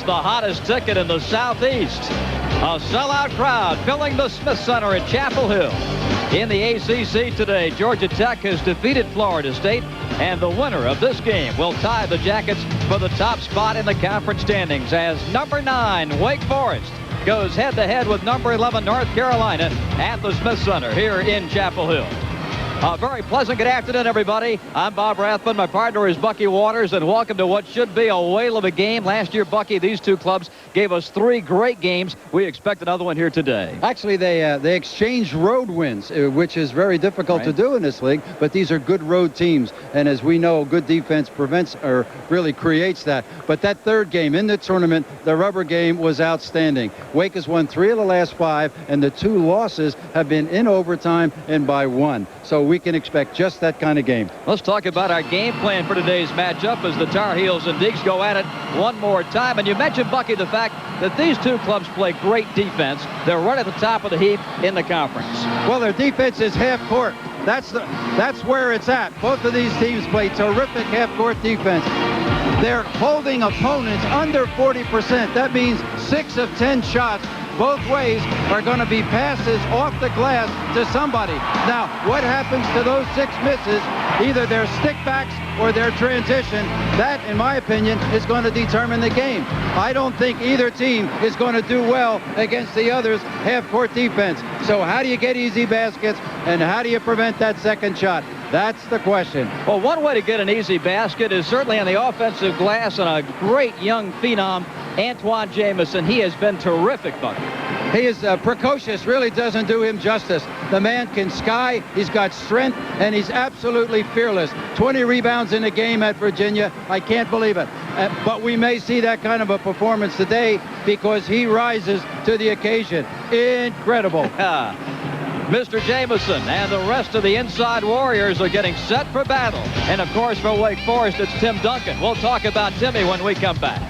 the hottest ticket in the Southeast. A sellout crowd filling the Smith Center at Chapel Hill. In the ACC today, Georgia Tech has defeated Florida State, and the winner of this game will tie the Jackets for the top spot in the conference standings as number 9 Wake Forest goes head-to-head with number 11 North Carolina at the Smith Center here in Chapel Hill. A very pleasant good afternoon, everybody. I'm Bob Rathman. My partner is Bucky Waters, and welcome to what should be a whale of a game. Last year, Bucky, these two clubs gave us 3 great games. We expect another one here today. Actually, they exchanged road wins, which is very difficult to do in this league, but these are good road teams, and as we know, good defense prevents or really creates that. But that third game in the tournament, the rubber game, was outstanding. Wake has won 3 of the last 5, and the 2 losses have been in overtime and by 1. So we can expect just that kind of game. Let's talk about our game plan for today's matchup as the Tar Heels and Deacs go at it one more time. And you mentioned, Bucky, the fact that these two clubs play great defense. They're right at the top of the heap in the conference. Well, their defense is half court. That's where it's at. Both of these teams play terrific half-court defense. They're holding opponents under 40%. That means 6 of 10 shots both ways are going to be passes off the glass to somebody. Now, what happens to those 6 misses? Either their stickbacks or their transition. That, in my opinion, is going to determine the game. I don't think either team is going to do well against the other's half-court defense. So how do you get easy baskets, and how do you prevent that second shot? That's the question. Well, one way to get an easy basket is certainly on the offensive glass, and a great young phenom, Antoine Jamison. He has been terrific, Bucky. He is precocious, really doesn't do him justice. The man can sky, he's got strength, and he's absolutely fearless. 20 rebounds in a game at Virginia. I can't believe it. But we may see that kind of a performance today because he rises to the occasion. Incredible. Mr. Jamison and the rest of the Inside Warriors are getting set for battle. And, of course, for Wake Forest, it's Tim Duncan. We'll talk about Timmy when we come back.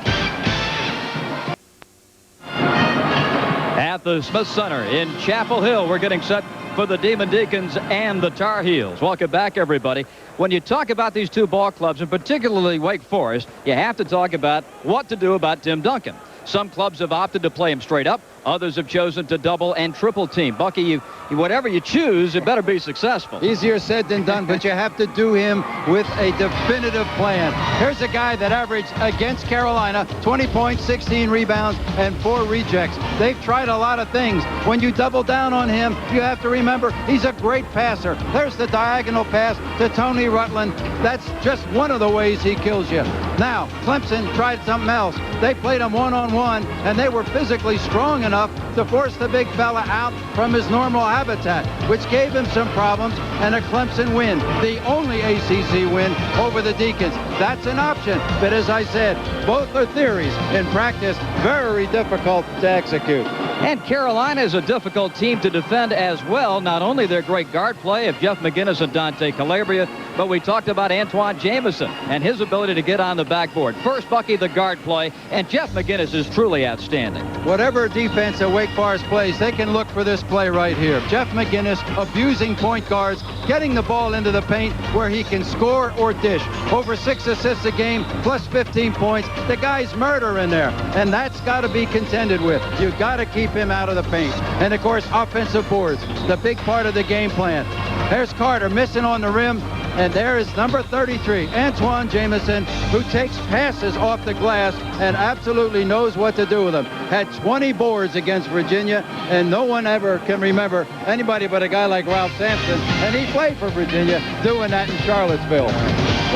At the Smith Center in Chapel Hill, we're getting set for the Demon Deacons and the Tar Heels. Welcome back, everybody. When you talk about these two ball clubs, and particularly Wake Forest, you have to talk about what to do about Tim Duncan. Some clubs have opted to play him straight up. Others have chosen to double and triple team. Bucky, whatever you choose, it better be successful. Easier said than done, but you have to do him with a definitive plan. Here's a guy that averaged against Carolina 20 points, 16 rebounds, and 4 rejects. They've tried a lot of things. When you double down on him, you have to remember he's a great passer. There's the diagonal pass to Tony Rutland. That's just one of the ways he kills you. Now, Clemson tried something else. They played him one-on-one, and they were physically strong enough to force the big fella out from his normal habitat, which gave him some problems, and a Clemson win, the only ACC win over the Deacons. That's an option, but as I said, both are theories. In practice, very difficult to execute. And Carolina is a difficult team to defend as well. Not only their great guard play of Jeff McInnis and Dante Calabria, but we talked about Antoine Jamison and his ability to get on the backboard. First, Bucky, the guard play, and Jeff McInnis is truly outstanding. Whatever defense that Wake Forest plays, they can look for this play right here. Jeff McInnis abusing point guards, getting the ball into the paint where he can score or dish. Over 6 assists a game, plus 15 points. The guy's murder in there, and that's got to be contended with. You got to keep him out of the paint. And, of course, offensive boards, the big part of the game plan. There's Carter missing on the rim, and there is number 33, Antoine Jamison, who takes passes off the glass and absolutely knows what to do with them. Had 20 boards against Virginia, and no one ever can remember anybody but a guy like Ralph Sampson, and he played for Virginia doing that in Charlottesville.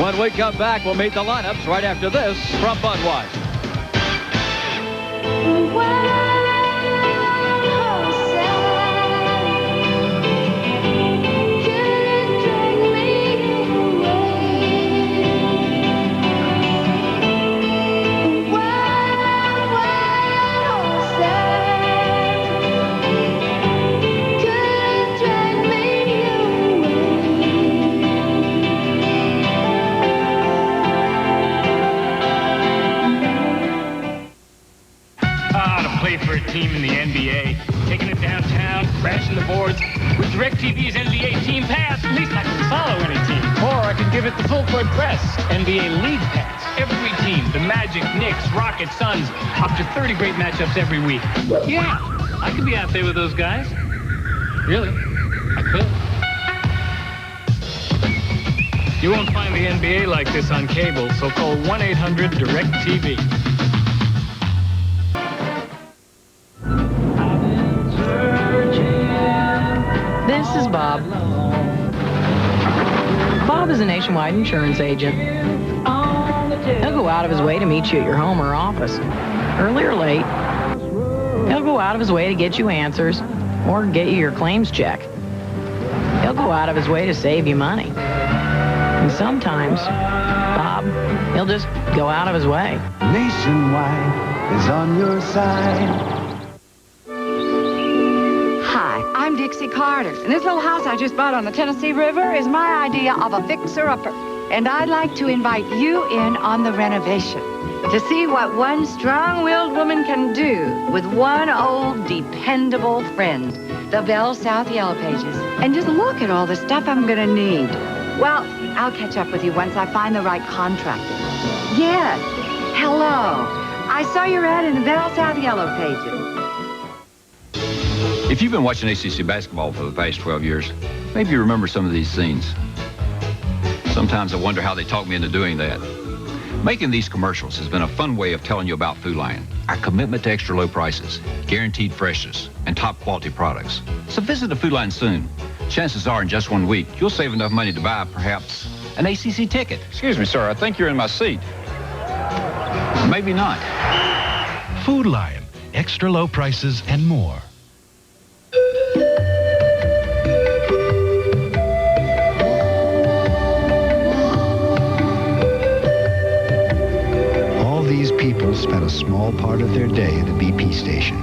When we come back, we'll meet the lineups right after this from Budweiser. For a team in the NBA, taking it downtown, crashing the boards. With DirecTV's NBA Team Pass, at least I can follow any team. Or I can Give it the full court press. NBA League Pass. Every team, the Magic, Knicks, Rockets, Suns, up to 30 great matchups every week. Yeah, I could be out there with those guys. Really, I could. You won't find the NBA like this on cable, so call 1-800-DIRECTV. This is Bob. Bob is a nationwide insurance agent. He'll go out of his way to meet you at your home or office, early or late. He'll go out of his way to get you answers or get you your claims check. He'll go out of his way to save you money. And sometimes, Bob, he'll just go out of his way. Nationwide is on your side. Hi, I'm Dixie Carter, and this little house I just bought on the Tennessee River is my idea of a fixer-upper. And I'd like to invite you in on the renovation to see what one strong-willed woman can do with one old dependable friend, the Bell South Yellow Pages. And just look at all the stuff I'm gonna need. Well, I'll catch up with you once I find the right contractor. Yes, hello. I saw your ad in the Bell South Yellow Pages. If you've been watching ACC basketball for the past 12 years, maybe you remember some of these scenes. Sometimes I wonder how they talk me into doing that. Making these commercials has been a fun way of telling you about Food Lion, our commitment to extra low prices, guaranteed freshness, and top quality products. So visit a Food Lion soon. Chances are in just 1 week, you'll save enough money to buy, perhaps, an ACC ticket. Excuse me, sir, I think you're in my seat. Maybe not. Food Lion, extra low prices and more. All these people spend a small part of their day at a BP station.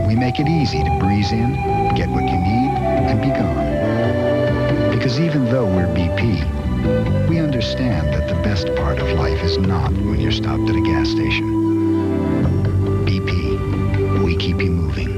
We make it easy to breeze in, get what you need, and be gone. Because even though we're BP, we understand that the best part of life is not when you're stopped at a gas station. BP, we keep you moving.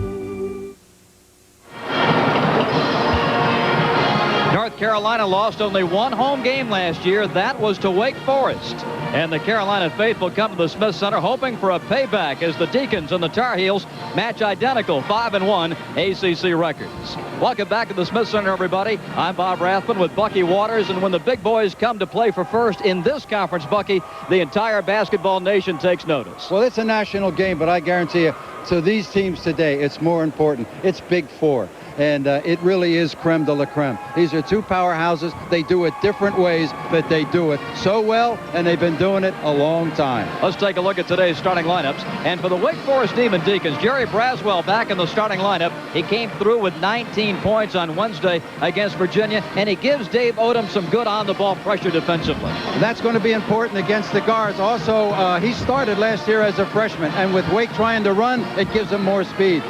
North Carolina lost only one home game last year. That was to Wake Forest. And the Carolina faithful come to the Smith Center hoping for a payback as the Deacons and the Tar Heels match identical 5-1 ACC records. Welcome back to the Smith Center, everybody. I'm Bob Rathman with Bucky Waters. And when the big boys come to play for first in this conference, Bucky, the entire basketball nation takes notice. Well, it's a national game, but I guarantee you, to these teams today, it's more important. It's Big Four. And it really is creme de la creme. These are two powerhouses. They do it different ways, but they do it so well, and they've been doing it a long time. Let's take a look at today's starting lineups. And for the Wake Forest Demon Deacons, Jerry Braswell back in the starting lineup. He came through with 19 points on Wednesday against Virginia, and he gives Dave Odom some good on-the-ball pressure defensively. And that's going to be important against the guards. Also, he started last year as a freshman, and with Wake trying to run, it gives him more speed.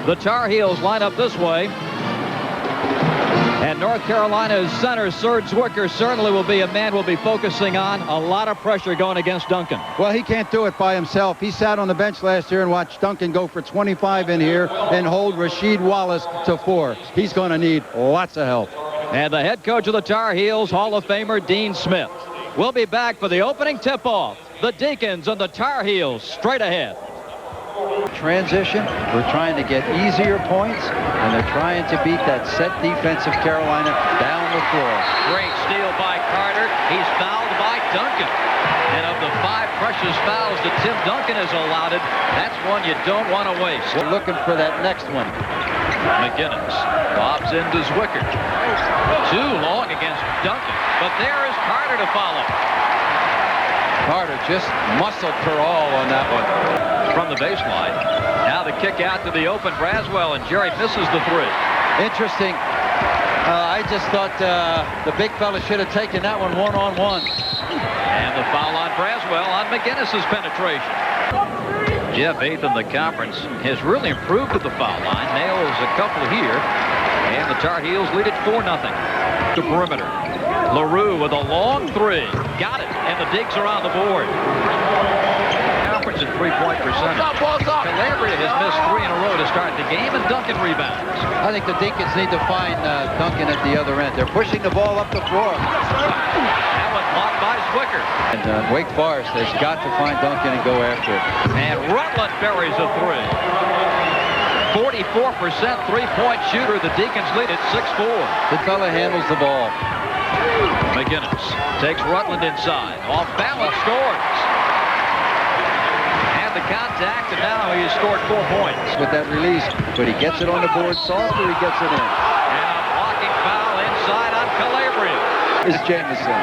The Tar Heels line up this way. And North Carolina's center, Serge Zwicker, certainly will be a man we'll be focusing on. A lot of pressure going against Duncan. Well, he can't do it by himself. He sat on the bench last year and watched Duncan go for 25 in here and hold Rasheed Wallace to 4. He's going to need lots of help. And the head coach of the Tar Heels, Hall of Famer Dean Smith. We'll be back for the opening tip-off. The Deacons and the Tar Heels straight ahead. Transition, we're trying to get easier points, and they're trying to beat that set defense of Carolina down the floor. Great steal by Carter. He's fouled by Duncan. And of the 5 precious fouls that Tim Duncan has allowed, that's one you don't want to waste. We're looking for that next one. McInnis bobs into Zwicker. Too long against Duncan, but there is Carter to follow. Carter just muscled for all on that one. From the baseline. Now the kick out to the open Braswell, and Jerry misses the 3. Interesting. I just thought the big fella should have taken that one one-on-one. And the foul on Braswell on McInnis's penetration. Jeff, 8th in the conference, has really improved at the foul line. Nails a couple here. And the Tar Heels lead it 4-0. To perimeter. LaRue with a long 3. Got it. And the Digs are on the board. Conference in three-point percentage. Calabria has missed 3 in a row to start the game, and Duncan rebounds. I think the Deacons need to find Duncan at the other end. They're pushing the ball up the floor. That one blocked by Zwicker. And Wake Forest has got to find Duncan and go after it. And Rutland buries a 3. 44% three-point shooter. The Deacons lead at 6-4. The fella handles the ball. McInnis takes Rutland inside. Off balance, scores. And the contact, and now he has scored 4 points. With that release, but he gets it on the board soft or he gets it in. And a blocking foul inside on Calabria. Is Jamison.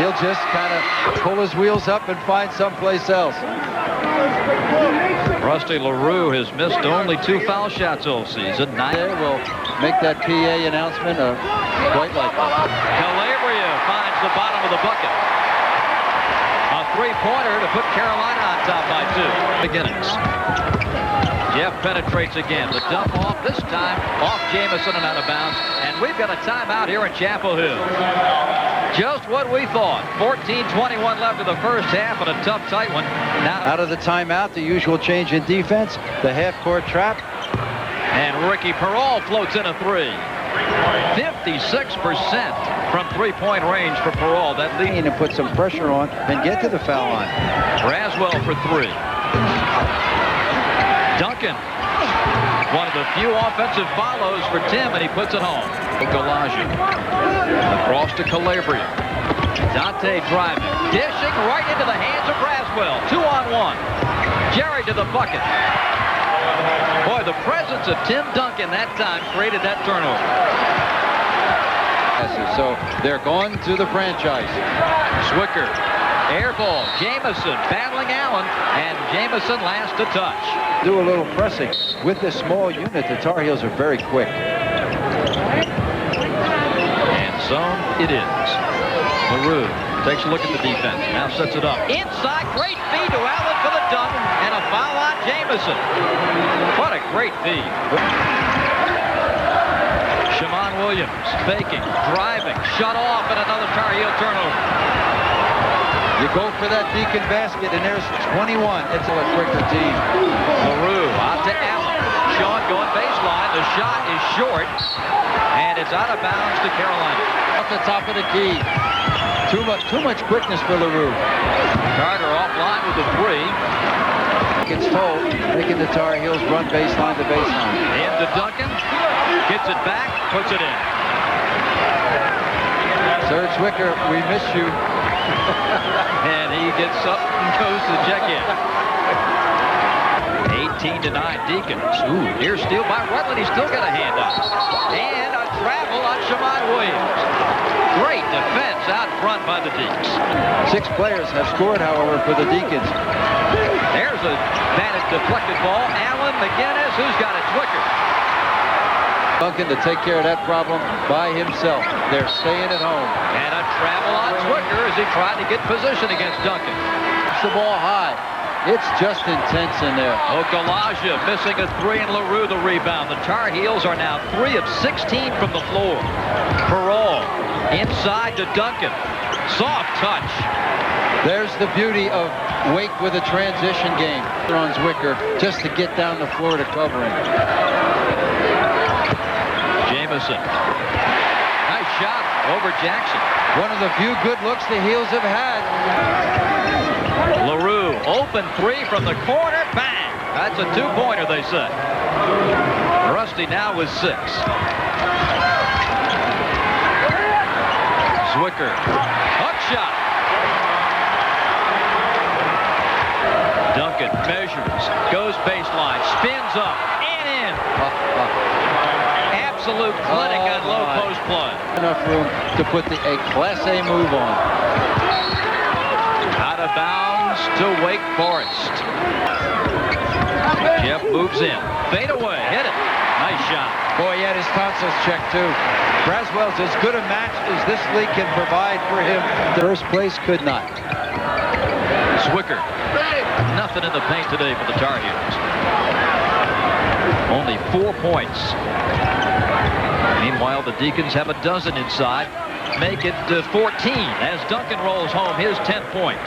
He'll just kind of pull his wheels up and find someplace else. Rusty LaRue has missed only 2 foul shots all season. They will make that PA announcement quite like that. Calabria finds the bottom of the bucket. A 3-pointer to put Carolina on top by 2. McInnis. Jeff penetrates again. The dump off, this time off Jamison and out of bounds. And we've got a timeout here in Chapel Hill. Just what we thought. 14:21 left of the first half and a tough, tight one. Now out of the timeout, the usual change in defense, the half-court trap. And Ricky Perrault floats in a 3. 56% from three-point range for Perrault. That lead. And put some pressure on and get to the foul line. Braswell for 3. Duncan. One of the few offensive follows for Tim, and he puts it home. Golaja. Across to Calabria. Dante driving. Dishing right into the hands of Braswell. 2-on-1. Jerry to the bucket. Boy, the presence of Tim Duncan that time created that turnover. So they're going to the franchise. Zwicker. Air ball. Jamison battling Allen, and Jamison last to touch. Do a little pressing. With this small unit, the Tar Heels are very quick. And zone it is. LaRue takes a look at the defense. Now sets it up. Inside, great feed to Allen for the dunk, and a foul on Jamison. What a great feed. Shammond Williams faking, driving, shut off, and another Tar Heel turnover. You go for that Deacon basket, and there's 21. It's a quicker team. LaRue out to Allen. Sean going baseline. The shot is short, and it's out of bounds to Carolina. Off the top of the key. Too much quickness for LaRue. Carter offline with the 3. Gets told, making the Tar Heels run baseline to baseline. Into Duncan. Gets it back, puts it in. Serge Zwicker, we miss you. And he gets up and goes to check in. 18-9 Deacons. Ooh, near steal by Rutland. He's still got a hand up. And a travel on Shammond Williams. Great defense out front by the Deacons. 6 players have scored, however, for the Deacons. There's a batted deflected ball. Allen, McInnis, who's got it? Zwicker. Duncan to take care of that problem by himself. They're staying at home. And a travel on Zwicker as he tried to get position against Duncan. It's the ball high. It's just intense in there. Golaja missing a 3 and LaRue the rebound. The Tar Heels are now 3 of 16 from the floor. Perrault inside to Duncan. Soft touch. There's the beauty of Wake with a transition game. On Zwicker just to get down the floor to cover him. Jamison. Nice shot over Jackson. One of the few good looks the Heels have had. LaRue, open 3 from the corner. Bang! That's a 2-pointer, they say. Rusty now with 6. Zwicker. Hook shot. Duncan measures, goes baseline, spins up, and in. Absolute clinic on low post play. Enough room to put a Class A move on. Out of bounds to Wake Forest. Jeff moves in. Fade away. Hit it. Nice shot. Boy, he had his tonsils checked, too. Braswell's as good a match as this league can provide for him. First place could not. Zwicker. Nothing in the paint today for the Tar Heels. Only 4 points. Meanwhile, the Deacons have a dozen inside. Make it 14 as Duncan rolls home his 10th point.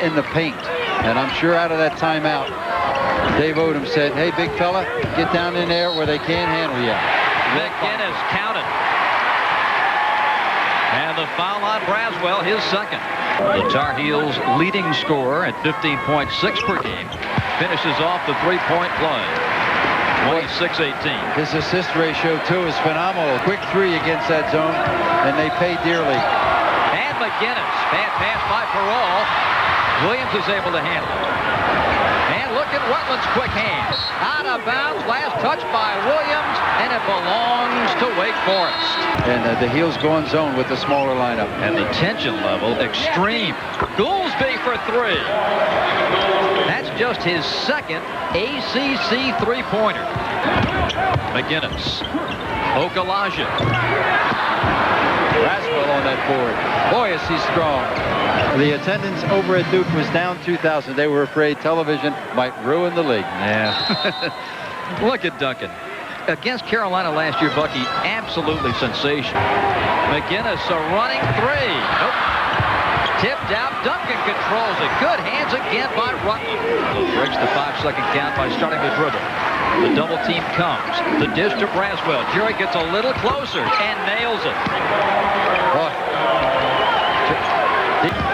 In the paint. And I'm sure out of that timeout, Dave Odom said, hey, big fella, get down in there where they can't handle you. McInnis counted. And the foul on Braswell, his second. The Tar Heels leading scorer at 15.6 per game finishes off the three-point play. 26-18. His assist ratio, too, is phenomenal. Quick three against that zone, and they pay dearly. And McInnis, bad pass by Perrault. Williams is able to handle it. And look at Rutland's quick hands. Out of bounds, last touch by Williams, and it belongs to Wake Forest. And the Heels go in zone with the smaller lineup. And the tension level extreme. Goolsby for three. That's just his second ACC three-pointer. McInnis. Okalaja. Braswell on that board. Boy, is he strong. The attendance over at Duke was down 2,000. They were afraid television might ruin the league. Yeah. Look at Duncan. Against Carolina last year, Bucky, absolutely sensational. McInnis, a running three. Nope. Tipped out. Duncan controls it. Good hands again by Rutland. Breaks the 5-second count by starting the dribble. The double team comes. The dish to Braswell. Jerry gets a little closer and nails it.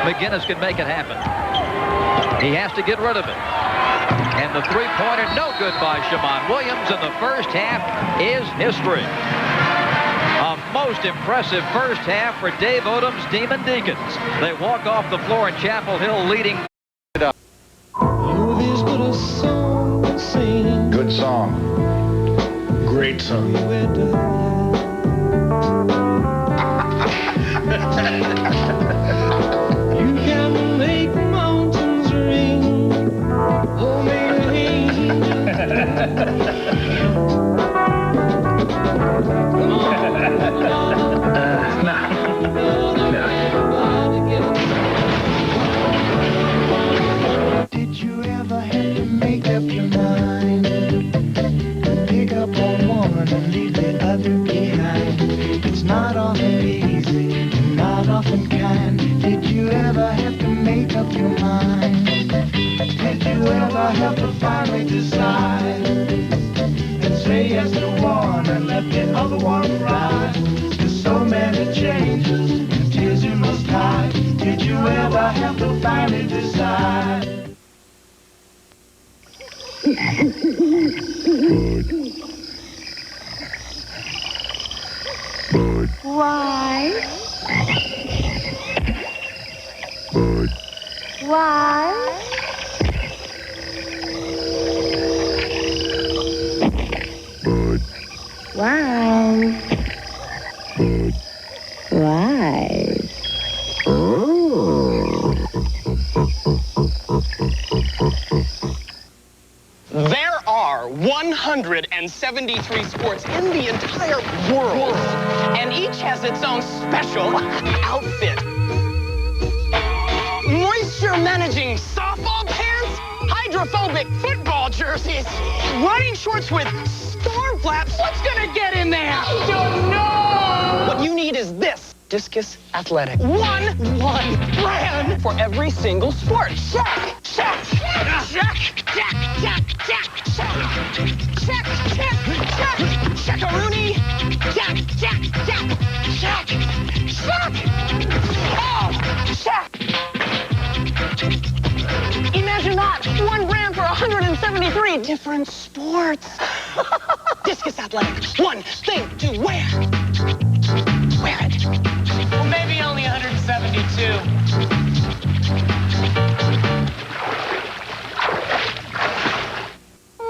McInnis can make it happen. He has to get rid of it. And the three-pointer, no good by Shammond Williams, and the first half is history. A most impressive first half for Dave Odom's Demon Deacons. They walk off the floor in Chapel Hill leading. Good song. Great song. You can make mountains ring. Oh, Did you ever have to make up your mind? Pick up on one and leave the other behind. It's not often easy and not often kind. Did you ever have to make up your mind? Did you ever have to finally decide and say yes to one and let the other one ride? There's so many changes and tears you must hide. Did you ever have to finally decide? Why? Why? Why? Why? There are 173 sports in the entire world, and each has its own special outfit. Moisture-managing softball pants, hydrophobic football jerseys, running shorts with storm flaps. What's gonna get in there? I don't know! What you need is this. Discus Athletic. One brand for every single sport. Shaq, Shaq, Shaq, Shaq, Shaq, Shaq, Shaq, Shaq, Shaq, Shaq, Shaq-a-rooney, Shaq, Shaq, Shaq, Shaq, Shaq, oh, Shaq. Imagine that, one brand for 173 different sports. Discus Athletic, one thing to wear. Wear it. Well, maybe only 172.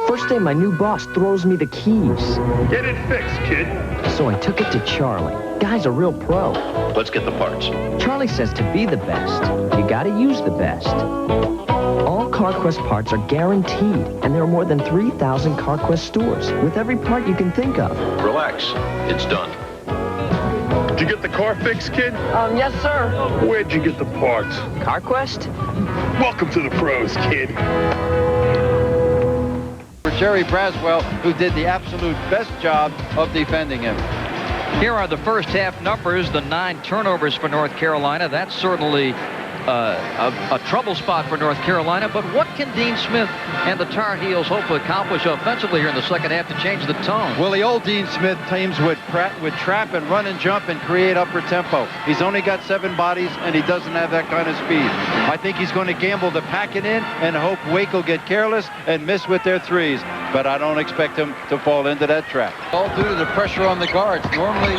First day, my new boss throws me the keys. Get it fixed, kid. So I took it to Charlie. Guy's a real pro. Let's get the parts. Charlie says to be the best, you gotta use the best. All CarQuest parts are guaranteed, and there are more than 3,000 CarQuest stores with every part you can think of. Relax. It's done. Did you get the car fixed, kid? Yes, sir. Where'd you get the parts? CarQuest? Welcome to the pros, kid. For Jerry Braswell, who did the absolute best job of defending him. Here are the first half numbers. The 9 turnovers for North Carolina. That's certainly a trouble spot for North Carolina. But what can Dean Smith and the Tar Heels hope to accomplish offensively here in the second half to change the tone? Well, the old Dean Smith teams would trap and run and jump and create upper tempo. He's only got 7 bodies, and he doesn't have that kind of speed. I think he's going to gamble to pack it in and hope Wake will get careless and miss with their threes. But I don't expect him to fall into that trap. All due to the pressure on the guards. Normally,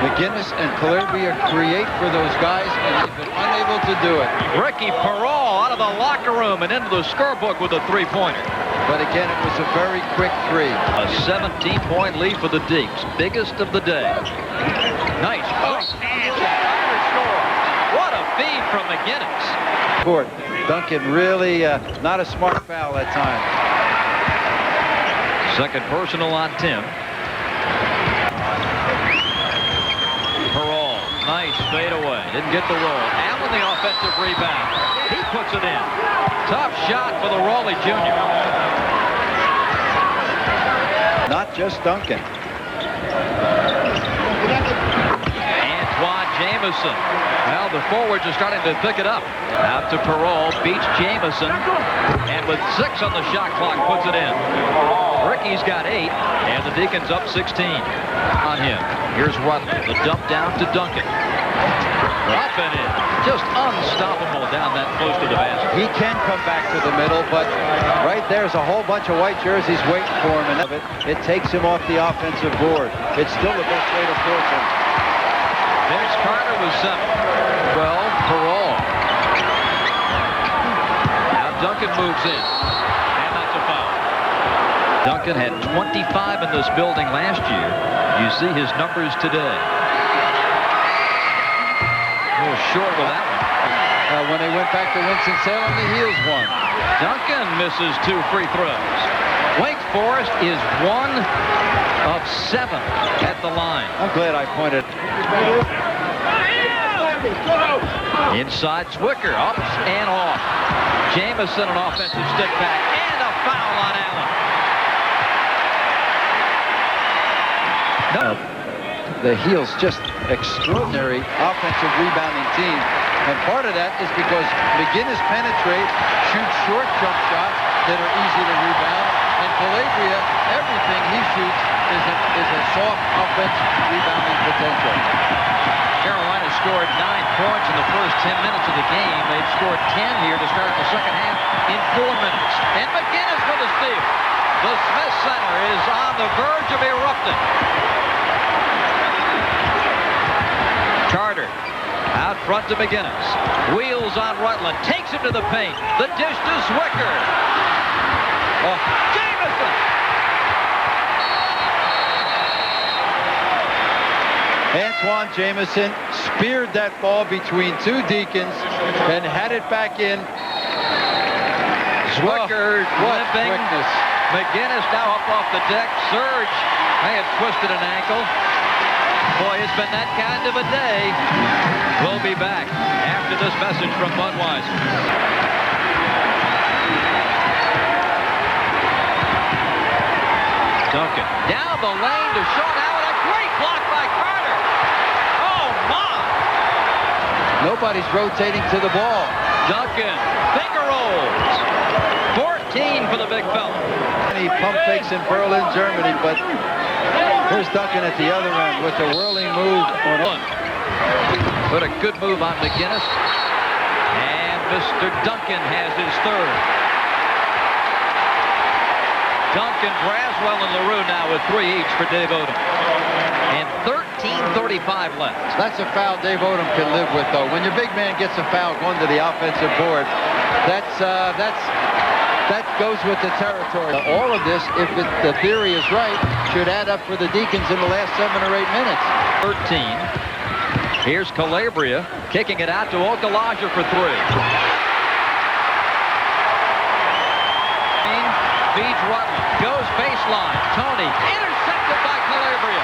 McInnis and Calabria create for those guys, and they've been unable to do it. Ricky Perrault out of the locker room and into the scorebook with a three-pointer. But again, it was a very quick 3. A 17-point lead for the Deeks, biggest of the day. Nice. What a feed from McInnis. Court. Duncan really not a smart foul that time. Second personal on Tim. Perrault, nice fade away. Didn't get the roll. Allen the offensive rebound. He puts it in. Tough shot for the Raleigh Jr. Not just Duncan. Antoine Jamison. Well, the forwards are starting to pick it up. Out to Perrault, beats Jamison, and with 6 on the shot clock, puts it in. Ricky's got 8, and the Deacons up 16 on him. Here's Rutland, the dump down to Duncan. Up and in. Just unstoppable down that close to the basket. He can come back to the middle, but right there's a whole bunch of white jerseys waiting for him, and it takes him off the offensive board. It's still the best way to force him. Vince Carter was 7. 12, Perrault. Now Duncan moves in, and that's a foul. Duncan had 25 in this building last year. You see his numbers today. A little short with that one. When they went back to Winston-Salem, the Heels won. Duncan misses 2 free throws. Wake Forest is 1 of 7 at the line. I'm glad I pointed. Inside Zwicker, up and off. Jamison, an offensive stick back, and a foul on Allen. No. The Heels just extraordinary offensive rebounding team. And part of that is because McInnis penetrates, shoots short jump shots that are easy to rebound. And Calabria, everything he shoots is a soft offensive rebounding potential. Carolina scored 9 points in the first 10 minutes of the game. They've scored 10 here to start the second half in 4 minutes. And McInnis for the steal. The Smith Center is on the verge of erupting. Carter out front to McInnis. Wheels on Rutland. Takes him to the paint. The dish to Zwicker. Oh, Jamison! Antoine Jamison speared that ball between 2 Deacons and had it back in. Zwicker limping. Quickness. McInnis now up off the deck. Surge may have twisted an ankle. Boy, it's been that kind of a day. We'll be back after this message from Budweiser. Duncan down the lane to Sean Allen. A great block by Carter. Oh, my. Nobody's rotating to the ball. Duncan, finger rolls. 14 for the big fella. He pump fakes in Berlin, Germany, but here's Duncan at the other end with the whirling move on one. Put a good move on McInnis. And Mr. Duncan has his 3rd. Duncan, Braswell, and LaRue now with 3 each for Dave Odom. And 13:35 left. That's a foul Dave Odom can live with, though. When your big man gets a foul going to the offensive board, that goes with the territory. All of this, if the theory is right, should add up for the Deacons in the last 7 or 8 minutes. 13. Here's Calabria kicking it out to Okalaja for 3. Feeds Rutland, goes baseline. Tony intercepted by Calabria.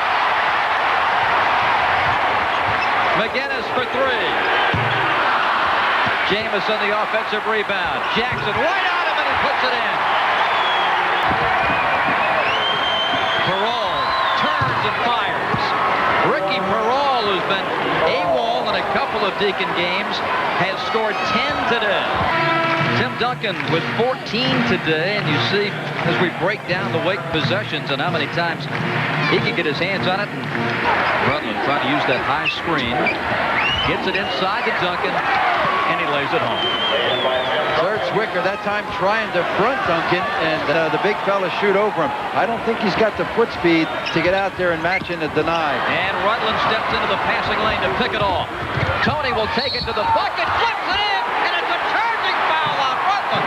McInnis for 3. Jamison the offensive rebound. Jackson right on him and he puts it in. Perrault turns and fires. Ricky Perrault is has been AWOL in a couple of Deacon games, has scored 10 today. Tim Duncan with 14 today, and you see as we break down the Wake possessions and how many times he can get his hands on it. And Rutland trying to use that high screen. Gets it inside to Duncan, and he lays it home. Serge Zwicker that time trying to front Duncan, and the big fella shoot over him. I don't think he's got the foot speed to get out there and match in a deny. And Rutland steps into the passing lane to pick it off. Tony will take it to the bucket, flips it in, and it's a charging foul on Rutland.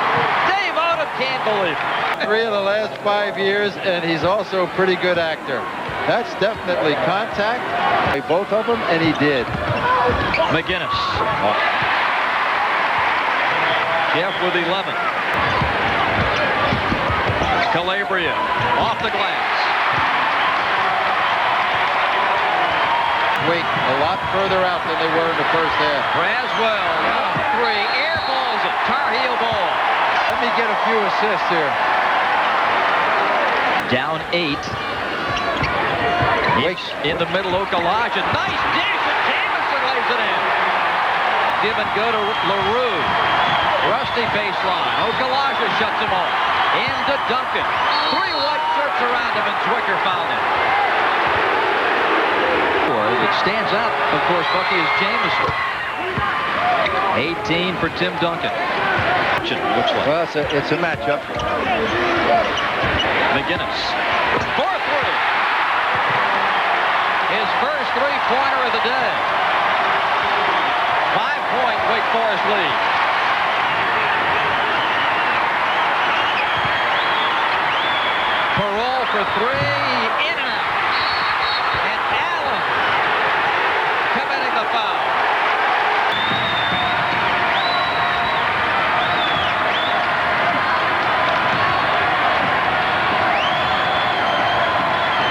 Dave Odom can't believe it. 3 of the last 5 years, and he's also a pretty good actor. That's definitely contact. Both of them, and he did. McInnis. Jeff with 11. Calabria off the glass. Wake a lot further out than they were in the first half. Braswell, 3, air balls it, Tar Heel ball. Let me get a few assists here. Down 8. Wake's in the middle, Okalaja. Nice dish, and Jamison lays it in. Give and go to LaRue. Rusty baseline. Okalaja shuts him off. Into Duncan. 3 white shirts around him, and Zwicker fouled him. It stands out, of course, Bucky, is Jamison. 18 for Tim Duncan. Looks like. Well, it's a matchup. McInnis. 4-3. His first 3-pointer of the day. 5-point Wake Forest lead. Parole for 3, in and out. And Allen committing the foul.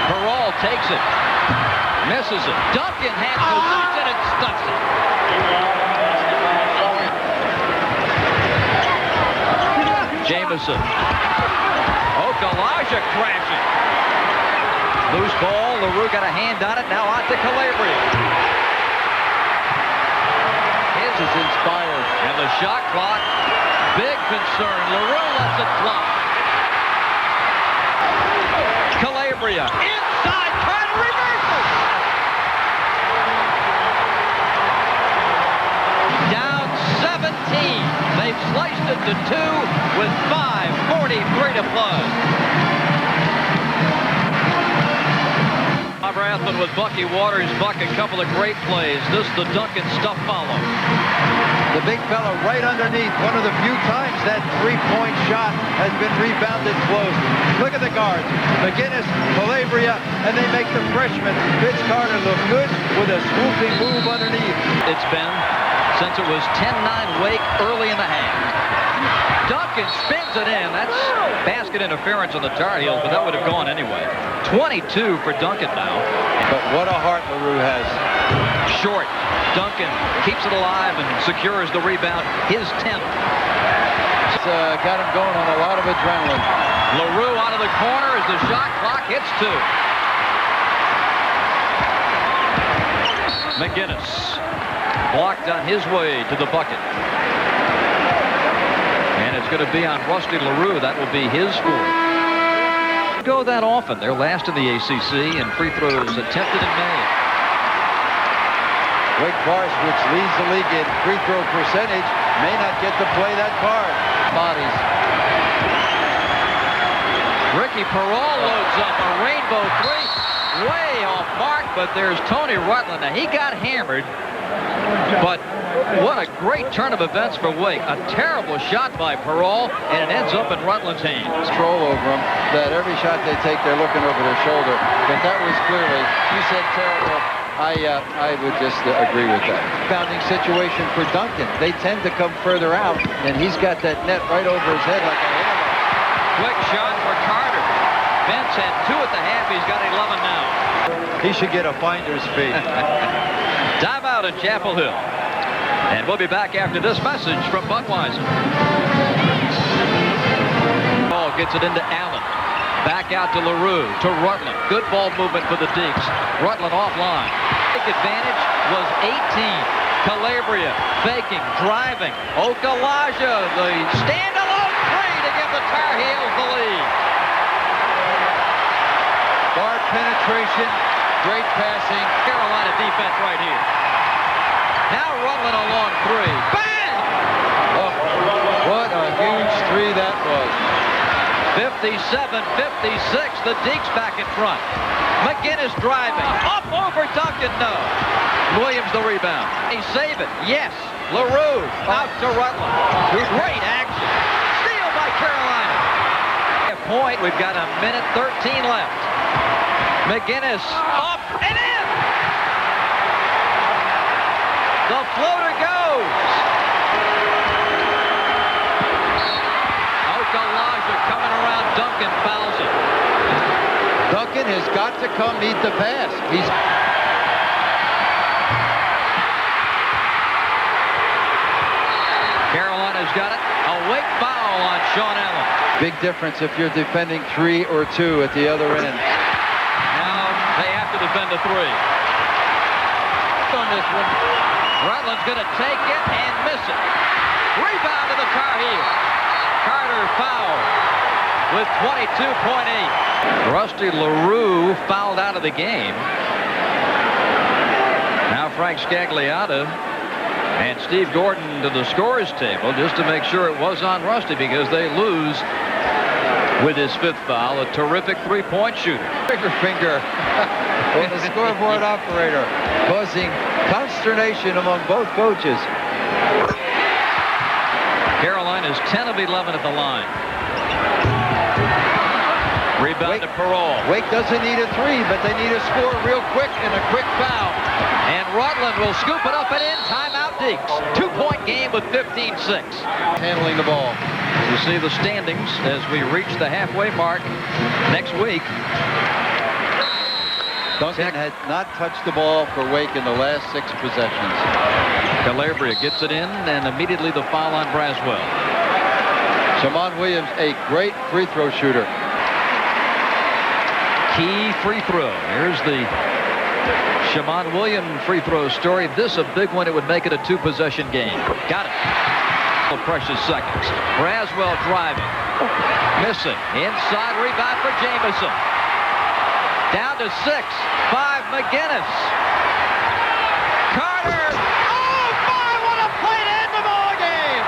Parole takes it. Misses it. Duncan has position and stuffs it. Jamison. Okalaja crashing. Loose ball. LaRue got a hand on it. Now on to Calabria. His is inspired. And the shot clock. Big concern. LaRue lets it fly. Calabria. Inside. Trying to reverse it. Down 17. They've sliced it to 2 with 5:43 to play. Bob Rathman with Bucky Waters. Buck, a couple of great plays. This the Duncan stuff follow. The big fella right underneath. One of the few times that 3-point shot has been rebounded close. Look at the guards. McInnis, Calabria, and they make the freshman Vince Carter look good with a swooping move underneath. It's been since it was 10-9 Wake early in the half. Duncan spins it in. That's basket interference on the Tar Heels, but that would have gone anyway. 22 for Duncan now. But what a heart LaRue has. Short. Duncan keeps it alive and secures the rebound. His 10th. It's got him going on a lot of adrenaline. LaRue out of the corner as the shot clock hits 2. McInnis blocked on his way to the bucket. And it's going to be on Rusty LaRue. That will be his 4th. Go that often. They're last in the ACC in free throws attempted in May. Wake Forest, which leads the league in free throw percentage, may not get to play that card. Bodies. Ricky Parole loads up a rainbow 3. Way off mark, but there's Tony Rutland. Now, he got hammered, but what a great turn of events for Wake. A terrible shot by Parole, and it ends up in Rutland's hands. Control over them, that every shot they take, they're looking over their shoulder. But that was clearly, you said terrible. I would just agree with that. Bounding situation for Duncan. They tend to come further out, and he's got that net right over his head like a hammer. Quick shot for Carter. Vince had 2 at the half. He's got 11 now. He should get a finder's fee. Timeout at Chapel Hill. And we'll be back after this message from Budweiser. Ball gets it into Allen. Back out to LaRue, to Rutland. Good ball movement for the Deeks. Rutland offline. break advantage was 18. Calabria faking, driving. Okalaja, the standalone three to give the Tar Heels the lead. Guard penetration, great passing. Carolina defense right here. Now Rutland a long three. Bang! Oh, what a huge three that was. 57-56, the Deeks back in front. McInnis driving, up over Duncan, no. Williams the rebound. He save it, yes. LaRue out to Rutland. Great action. Steal by Carolina. A point, we've got a minute 13 left. McInnis up and in. The floater goes. Okalaja coming around. Duncan fouls it. Duncan has got to come meet the pass. Carolina's got it. A wake foul on Sean Allen. Big difference if you're defending 3 or 2 at the other end. Now they have to defend the three. On this one, Rutland's going to take it and miss it. Rebound to the Tar Heels. Carter fouled with 22.8. Rusty LaRue fouled out of the game. Now Frank Scagliotta and Steve Gordon to the scorers table just to make sure it was on Rusty, because they lose with his 5th foul. A terrific three-point shooter. Finger on the scoreboard operator, causing consternation among both coaches. Carolina's 10 of 11 at the line. Rebound to Parole. Wake doesn't need a 3, but they need a score real quick and a quick foul. And Rutland will scoop it up and in. Timeout Deeks. 2-point game with 15-6. Handling the ball. You see the standings as we reach the halfway mark next week. Duncan had not touched the ball for Wake in the last 6 possessions. Calabria gets it in, and immediately the foul on Braswell. Shammond Williams, a great free throw shooter. Key free throw. Here's the Shammond Williams free throw story. This a big one. It would make it a 2-possession game. Got it. Precious seconds. Braswell driving. Missing. Inside rebound for Jamison. Down to 6. 5 McInnis. Carter. Oh my, what a play to end the ball game.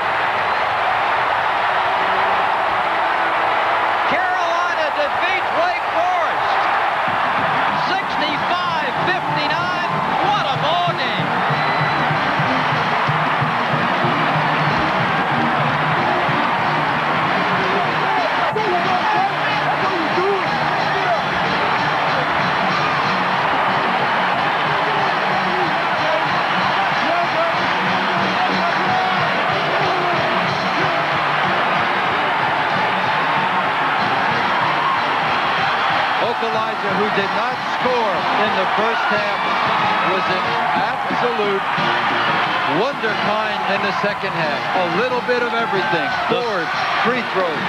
Carolina defeats Wake Forest. 65-59. What a ball game. Okalaja, who did not score in the first half, was an absolute wonder kind in the second half. A little bit of everything. Boards, free throws.